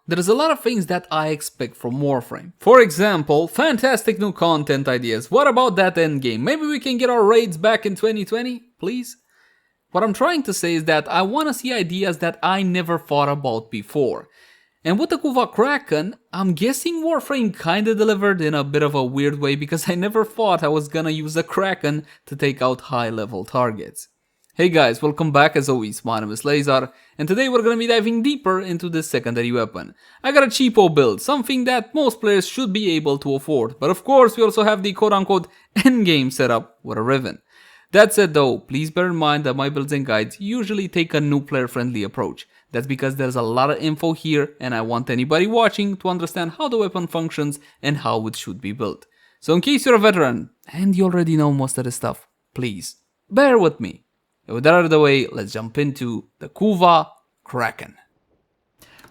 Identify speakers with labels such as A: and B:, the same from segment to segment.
A: There's a lot of things that I expect from Warframe. For example, fantastic new content ideas. What about that endgame? Maybe we can get our raids back in 2020, please? What I'm trying to say is that I want to see ideas that I never thought about before. And with the Kuva Kraken, I'm guessing Warframe kinda delivered in a bit of a weird way because I never thought I was gonna use a Kraken to take out high level targets. Hey guys, welcome back as always, my name is Leyzar, and today we're gonna be diving deeper into this secondary weapon. I got a cheapo build, something that most players should be able to afford, but of course we also have the quote-unquote endgame setup with a Riven. That said though, please bear in mind that my builds and guides usually take a new player friendly approach. That's because there's a lot of info here and I want anybody watching to understand how the weapon functions and how it should be built. So in case you're a veteran and you already know most of the stuff, please bear with me. And with that out of the way, let's jump into the Kuva Kraken.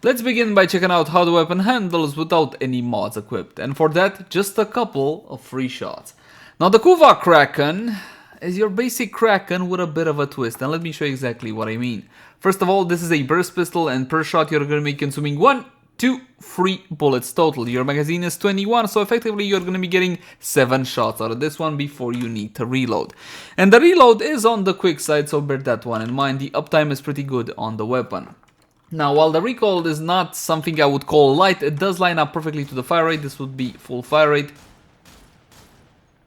A: Let's begin by checking out how the weapon handles without any mods equipped, and for that, just a couple of free shots. Now the Kuva Kraken is your basic Kraken with a bit of a twist, and let me show you exactly what I mean. First of all, this is a burst pistol, and per shot you're going to be consuming 1, 2, 3 bullets total. Your magazine is 21, so effectively you're going to be getting 7 shots out of this one before you need to reload. And the reload is on the quick side, so bear that one in mind. The uptime is pretty good on the weapon. Now, while the recoil is not something I would call light, it does line up perfectly to the fire rate. This would be full fire rate.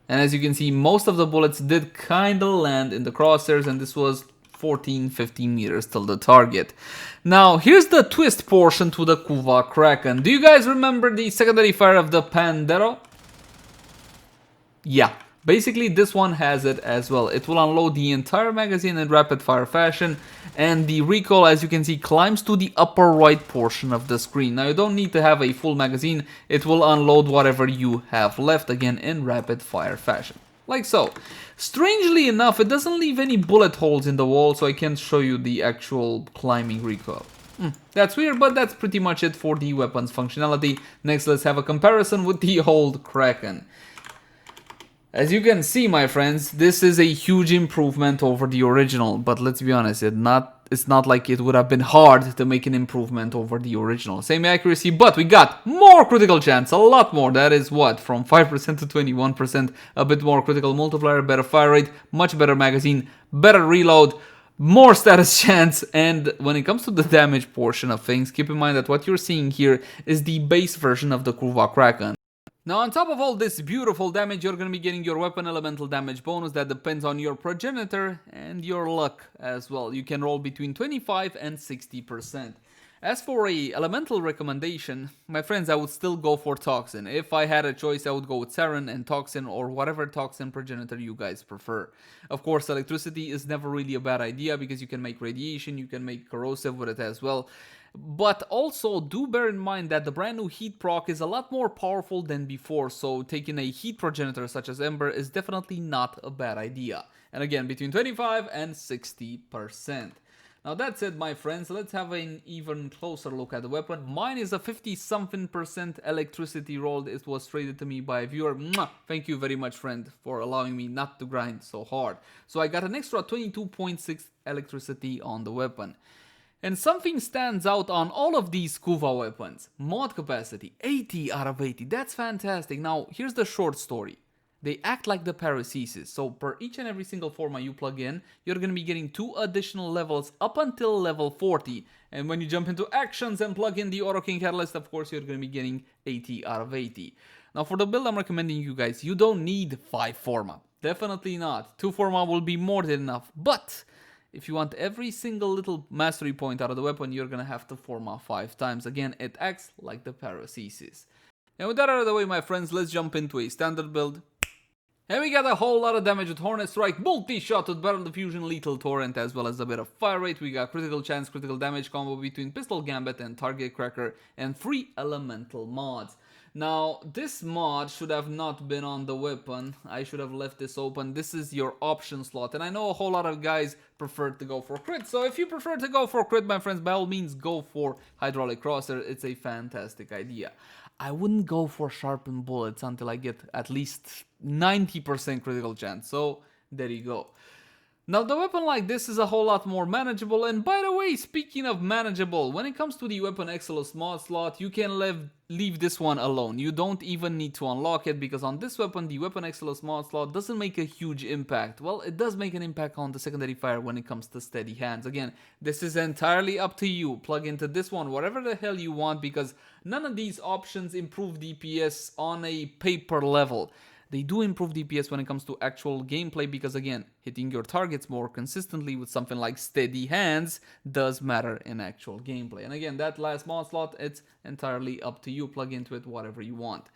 A: And as you can see, most of the bullets did kinda land in the crosshairs, and this was 14-15 meters till the target. Now, here's the twist portion to the Kuva Kraken. Do you guys remember the secondary fire of the Pandero? Yeah, basically this one has it as well. It will unload the entire magazine in rapid fire fashion, and the recoil, as you can see, climbs to the upper right portion of the screen. Now, you don't need to have a full magazine. It will unload whatever you have left, again in rapid fire fashion. Like so. Strangely enough, it doesn't leave any bullet holes in the wall, so I can't show you the actual climbing recoil. That's weird, but that's pretty much it for the weapon's functionality. Next, let's have a comparison with the old Kraken. As you can see, my friends, this is a huge improvement over the original, but let's be honest, it's not like it would have been hard to make an improvement over the original. Same accuracy, but we got more critical chance, a lot more. That is what, from 5% to 21%, a bit more critical multiplier, better fire rate, much better magazine, better reload, more status chance. And when it comes to the damage portion of things, keep in mind that what you're seeing here is the base version of the Kuva Kraken. Now, on top of all this beautiful damage, you're going to be getting your weapon elemental damage bonus that depends on your progenitor and your luck as well. You can roll between 25 and 60%. As for a elemental recommendation, my friends, I would still go for Toxin. If I had a choice, I would go with Sarin and Toxin, or whatever Toxin progenitor you guys prefer. Of course, electricity is never really a bad idea because you can make radiation, you can make corrosive with it as well. But also, do bear in mind that the brand new heat proc is a lot more powerful than before, so taking a heat progenitor such as Ember is definitely not a bad idea. And again, between 25 and 60%. Now that said, my friends, let's have an even closer look at the weapon. Mine is a 50-something% electricity roll. It was traded to me by a viewer. Mwah! Thank you very much, friend, for allowing me not to grind so hard. So I got an extra 22.6 electricity on the weapon. And something stands out on all of these Kuva weapons. Mod capacity, 80 out of 80. That's fantastic. Now, here's the short story. They act like the paracesis. So per each and every single forma you plug in, you're going to be getting 2 additional levels up until level 40. And when you jump into actions and plug in the Auto King Catalyst, of course, you're going to be getting 80 out of 80. Now, for the build I'm recommending you guys, you don't need 5 forma. Definitely not. 2 forma will be more than enough. But if you want every single little mastery point out of the weapon, you're gonna have to forma 5 times. Again, it acts like the paracesis. And with that out of the way, my friends, let's jump into a standard build. And we got a whole lot of damage with Hornet Strike, multi-shot with Barrel Diffusion, Lethal Torrent, as well as a bit of fire rate. We got critical chance, critical damage combo between Pistol Gambit and Target Cracker, and 3 elemental mods. Now, this mod should have not been on the weapon. I should have left this open. This is your option slot, and I know a whole lot of guys prefer to go for crit. So if you prefer to go for crit, my friends, by all means go for Hydraulic Crosshair. It's a fantastic idea. I wouldn't go for sharpened bullets until I get at least 90% critical chance. So there you go. Now the weapon like this is a whole lot more manageable, and by the way, speaking of manageable, when it comes to the weapon Exilus mod slot, you can leave this one alone. You don't even need to unlock it, because on this weapon, the weapon Exilus mod slot doesn't make a huge impact. Well, it does make an impact on the secondary fire when it comes to steady hands. Again, this is entirely up to you. Plug into this one whatever the hell you want, because none of these options improve DPS on a paper level. They do improve DPS when it comes to actual gameplay, because again, hitting your targets more consistently with something like steady hands does matter in actual gameplay. And again, that last mod slot, it's entirely up to you. Plug into it whatever you want.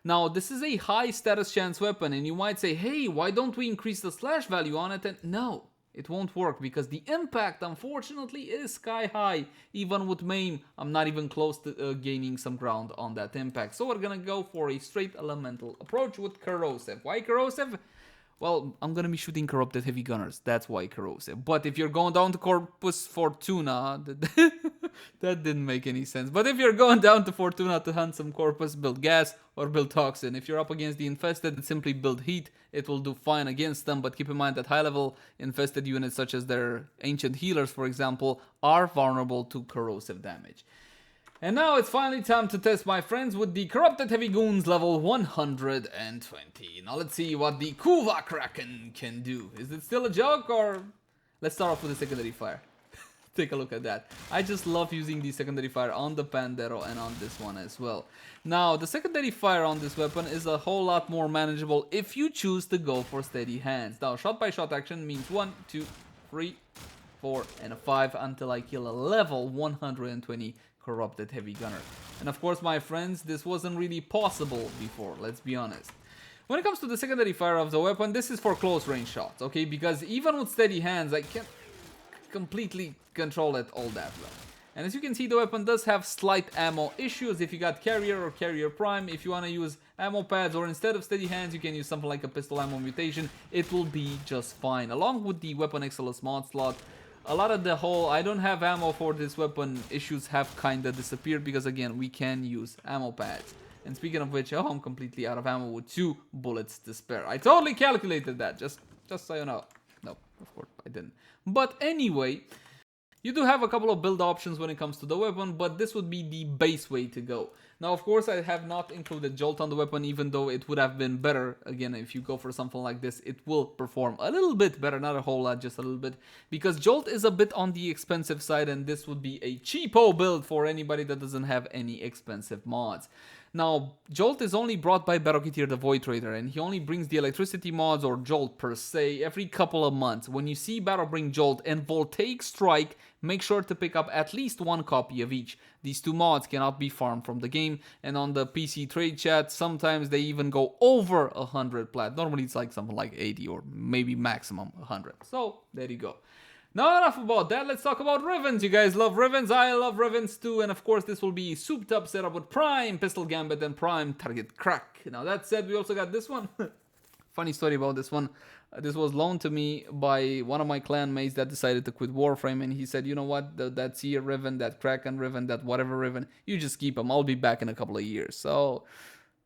A: Now, this is a high status chance weapon, and you might say, hey, why don't we increase the slash value on it? And no, it won't work, because the impact, unfortunately, is sky high. Even with maim, I'm not even close to gaining some ground on that impact. So we're gonna go for a straight elemental approach with corrosive. Why corrosive? Well, I'm gonna be shooting corrupted heavy gunners. That's why corrosive. But if you're going down to Corpus Fortuna, that didn't make any sense. But if you're going down to Fortuna to hunt some Corpus, build gas or build toxin. If you're up against the infested, simply build heat. It will do fine against them. But keep in mind that high level infested units, such as their ancient healers, for example, are vulnerable to corrosive damage. And now it's finally time to test my friends with the Corrupted Heavy Goons level 120. Now let's see what the Kuva Kraken can do. Is it still a joke, or... Let's start off with the secondary fire. Take a look at that. I just love using the secondary fire on the Pandero and on this one as well. Now, the secondary fire on this weapon is a whole lot more manageable if you choose to go for steady hands. Now, shot-by-shot action means 1, 2, 3, 4, and a 5 until I kill a level 120 Corrupted Heavy Gunner. And of course, my friends, this wasn't really possible before, let's be honest. When it comes to the secondary fire of the weapon, this is for close range shots, okay? Because even with steady hands, I can't completely control it all that well. And as you can see, the weapon does have slight ammo issues. If you got carrier or carrier prime, if you want to use ammo pads, or instead of steady hands, you can use something like a pistol ammo mutation, it will be just fine. Along with the weapon Exilus mod slot, a lot of the whole I don't have ammo for this weapon issues have kinda disappeared, because again, we can use ammo pads. And speaking of which, oh, I'm completely out of ammo with 2 bullets to spare. I totally calculated that, just so you know. No, of course I didn't. But anyway, you do have a couple of build options when it comes to the weapon, but this would be the base way to go. Now, of course, I have not included Jolt on the weapon, even though it would have been better. Again, if you go for something like this, it will perform a little bit better, not a whole lot, just a little bit. Because Jolt is a bit on the expensive side, and this would be a cheapo build for anybody that doesn't have any expensive mods. Now, Jolt is only brought by Battleketeer the Void Trader, and he only brings the electricity mods, or Jolt per se, every couple of months. When you see Battle bring Jolt and Voltaic Strike, make sure to pick up at least 1 copy of each. These 2 mods cannot be farmed from the game, and on the PC trade chat, sometimes they even go over 100 plat. Normally it's like something like 80 or maybe maximum 100. So, there you go. Now enough about that, let's talk about Rivens. You guys love Rivens, I love Rivens too, and of course this will be a souped up setup with Prime Pistol Gambit and Prime Target Crack. Now that said, we also got this one. Funny story about this one. This was loaned to me by one of my clan mates that decided to quit Warframe, and he said, you know what, that Seer Riven, that Kraken Riven, that whatever Riven, you just keep them, I'll be back in a couple of years. So,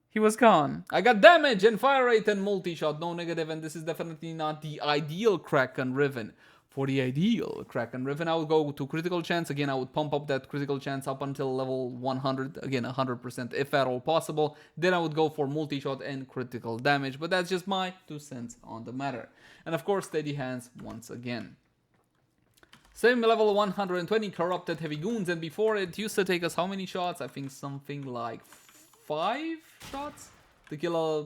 A: he was gone. I got damage and fire rate and multi-shot, no negative, and this is definitely not the ideal Kraken Riven. For the ideal Kraken Riven, I would go to critical chance. Again, I would pump up that critical chance up until level 100. Again, 100% if at all possible. Then I would go for multi-shot and critical damage. But that's just my 2 cents on the matter. And of course, steady hands once again. Same level 120 Corrupted Heavy Goons. And before, it used to take us how many shots? I think something like 5 shots to kill a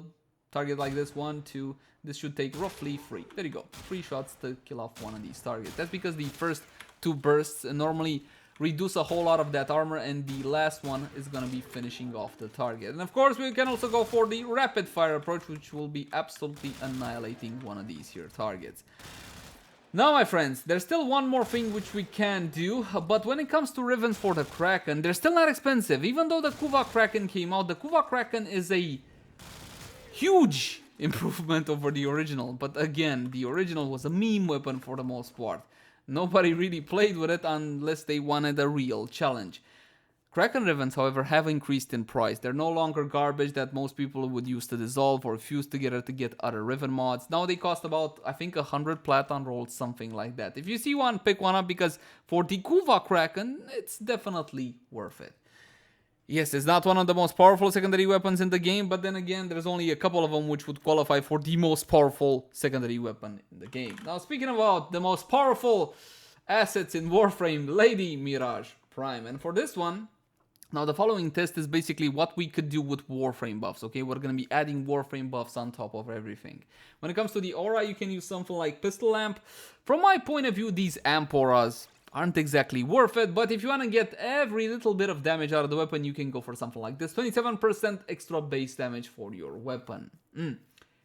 A: target like this. 1, 2... This should take roughly 3. There you go. 3 shots to kill off one of these targets. That's because the first 2 bursts normally reduce a whole lot of that armor, and the last one is going to be finishing off the target. And of course, we can also go for the rapid fire approach, which will be absolutely annihilating one of these here targets. Now, my friends, there's still one more thing which we can do, but when it comes to Rivens for the Kraken, they're still not expensive. Even though the Kuva Kraken came out, the Kuva Kraken is a huge improvement over the original, but again, the original was a meme weapon for the most part. Nobody really played with it unless they wanted a real challenge. Kraken Rivens, however, have increased in price. They're no longer garbage that most people would use to dissolve or fuse together to get other Riven mods. Now they cost about, I think, 100 Platon rolls, something like that. If you see one, pick one up, because for the Kuva Kraken, it's definitely worth it. Yes, it's not one of the most powerful secondary weapons in the game, but then again, there's only a couple of them which would qualify for the most powerful secondary weapon in the game. Now, speaking about the most powerful assets in Warframe, Lady Mirage Prime. And for this one, now the following test is basically what we could do with Warframe buffs, okay? We're going to be adding Warframe buffs on top of everything. When it comes to the aura, you can use something like Pistol Lamp. From my point of view, these amp auras aren't exactly worth it, but if you want to get every little bit of damage out of the weapon, you can go for something like this. 27% extra base damage for your weapon.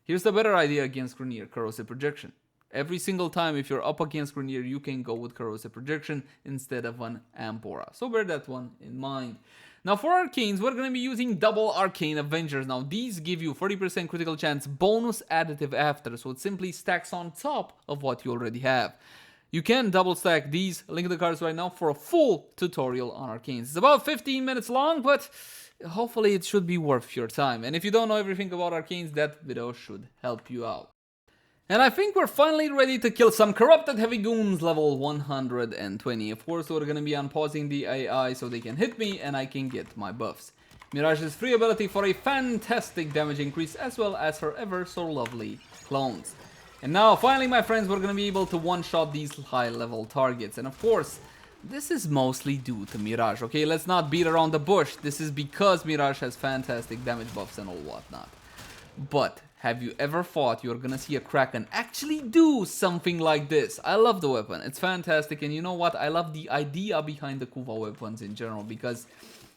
A: Here's the better idea against Grineer, Corrosive Projection. Every single time if you're up against Grineer, you can go with Corrosive Projection instead of an Amp Aura. So bear that one in mind. Now for Arcanes, we're going to be using double Arcane Avengers. Now these give you 30% critical chance bonus additive after, so it simply stacks on top of what you already have. You can double stack these, link in the cards right now for a full tutorial on Arcanes. It's about 15 minutes long, but hopefully it should be worth your time. And if you don't know everything about Arcanes, that video should help you out. And I think we're finally ready to kill some corrupted heavy goons level 120. Of course, we're gonna be unpausing the AI so they can hit me and I can get my buffs. Mirage's free ability for a fantastic damage increase, as well as her ever so lovely clones. And now, finally, my friends, we're gonna be able to one-shot these high-level targets. And of course, this is mostly due to Mirage, okay? Let's not beat around the bush. This is because Mirage has fantastic damage buffs and all whatnot. But have you ever thought you're gonna see a Kraken actually do something like this? I love the weapon. It's fantastic. And you know what? I love the idea behind the Kuva weapons in general, because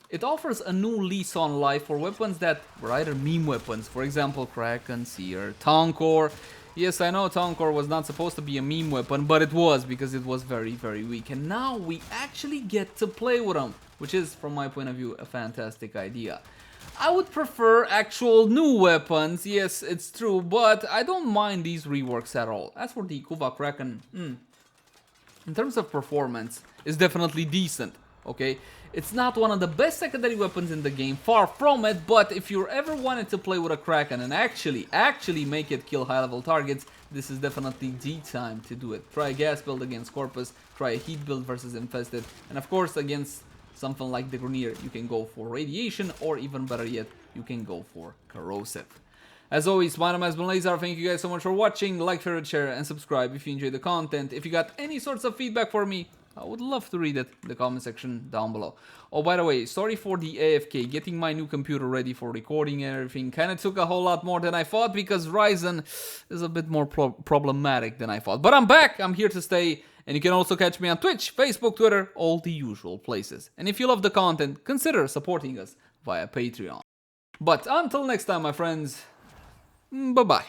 A: it offers a new lease on life for weapons that were either meme weapons. For example, Kraken, Seer, Towncore. Yes, I know Towncore was not supposed to be a meme weapon, but it was, because it was very, very weak. And now we actually get to play with them, which is, from my point of view, a fantastic idea. I would prefer actual new weapons, yes, it's true, but I don't mind these reworks at all. As for the Kuva Kraken, in terms of performance, it's definitely decent, okay? It's not one of the best secondary weapons in the game, far from it, but if you ever wanted to play with a Kraken and actually make it kill high-level targets, this is definitely the time to do it. Try a gas build against Corpus, try a heat build versus Infested, and of course against something like the Grineer, you can go for Radiation, or even better yet, you can go for Corrosive. As always, my name has been Leyzar. Thank you guys so much for watching. Like, favorite, share, and subscribe if you enjoyed the content. If you got any sorts of feedback for me, I would love to read it in the comment section down below. Oh, by the way, sorry for the AFK. Getting my new computer ready for recording and everything kind of took a whole lot more than I thought, because Ryzen is a bit more problematic than I thought. But I'm back. I'm here to stay. And you can also catch me on Twitch, Facebook, Twitter, all the usual places. And if you love the content, consider supporting us via Patreon. But until next time, my friends, bye-bye.